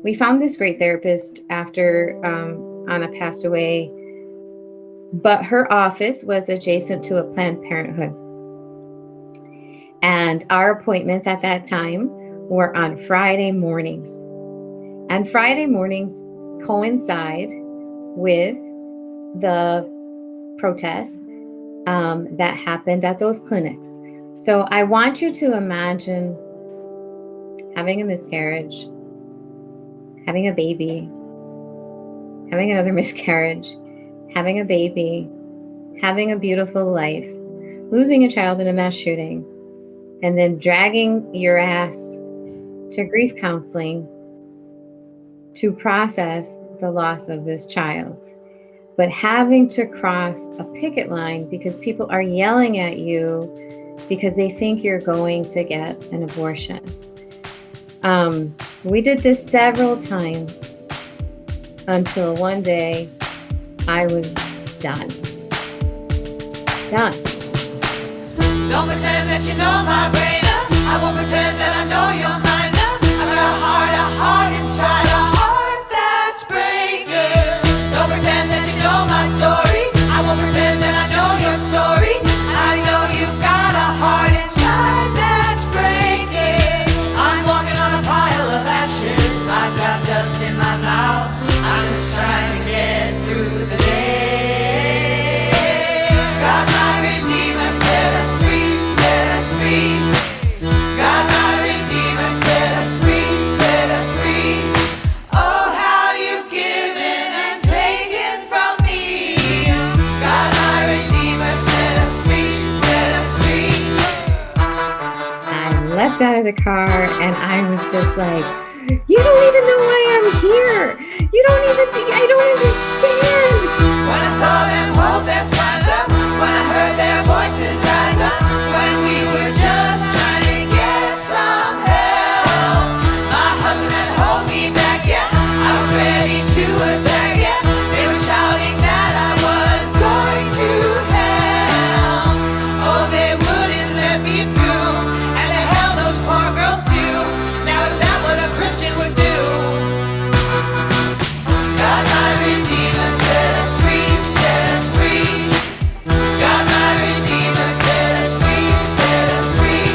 we found this great therapist after Anna passed away, but her office was adjacent to a Planned Parenthood. And our appointments at that time were on Friday mornings. And Friday mornings coincide with the protests that happened at those clinics. So I want you to imagine having a miscarriage, having a baby, having another miscarriage, having a baby, having a beautiful life, losing a child in a mass shooting, and then dragging your ass to grief counseling to process the loss of this child. But having to cross a picket line because people are yelling at you because they think you're going to get an abortion. We did this several times until one day I was done. Done. Don't pretend that you know my brain. I won't pretend that I know your mind. I've got a heart inside, a heart that's breaking. Don't pretend that you know my story. I won't pretend that I know your story. I know you've got a heart inside that's breaking. I'm walking on a pile of ashes. I've got dust in my mouth. I'm just trying to get through the day. God, my Redeemer, set us free, set us free. God, my Redeemer, set us free, set us free. Oh, how you've given and taken from me. God, my Redeemer, set us free, set us free. I left out of the car and I was just like, you don't even know why I'm here. You don't even think, I don't understand. When I saw them hold their signs up, when I heard their voices rise up, when we were just trying to get some help. My husband had to hold me back, yeah. I was ready to attack, yeah. They were shouting that I was going to hell. Oh, they wouldn't let me through, and the hell those poor girls do. Now is that what a Christian would do? God, my Redeemer, set us free, set us free. God, my Redeemer, set us free, set us free.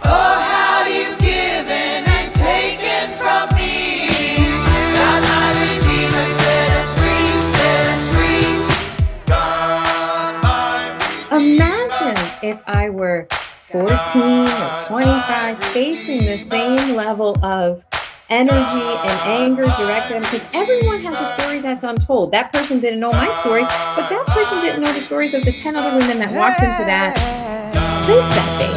Oh, how you've given and taken from me. God, my Redeemer, set us free, set us free. God, my Imagine if I were 14 or 25 facing the same level of energy and anger directed at me, because everyone has a story that's untold. That person didn't know my story, but that person didn't know the stories of the 10 other women that walked into that place that day.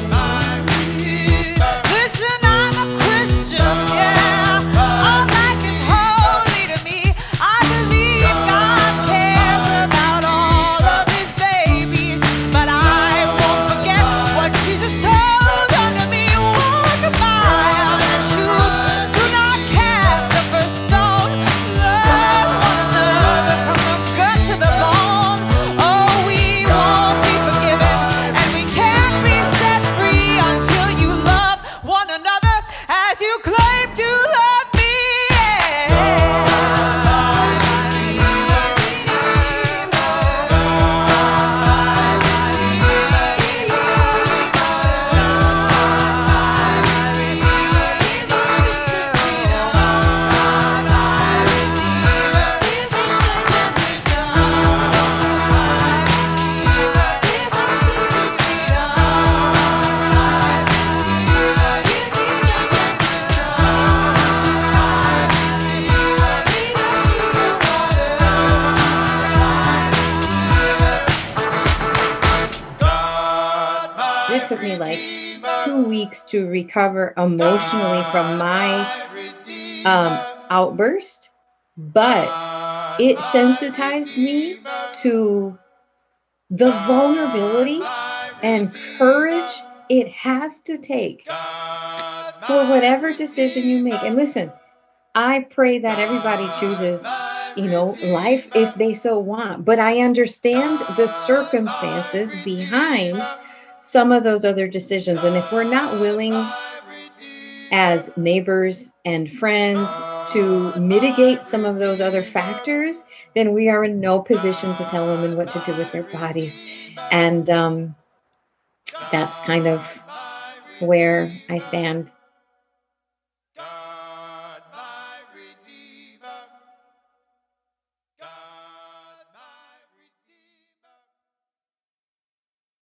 Listen, I'm a Christian, yeah. All life is holy to me. I believe God cares about all of his babies, but I won't forget what Jesus told unto me. Walk a mile in shoes, do not cast the first stone. Love one another from the gut to the bone. Oh, we won't be forgiven, and we can't be set free until you love one another as you claim to love me. This took me like 2 weeks to recover emotionally from my outburst, but it sensitized me to the vulnerability and courage it has to take for whatever decision you make. And listen, I pray that everybody chooses, life if they so want, but I understand the circumstances behind some of those other decisions. And if we're not willing as neighbors and friends to mitigate some of those other factors, then we are in no position to tell women what to do with their bodies. And that's kind of where I stand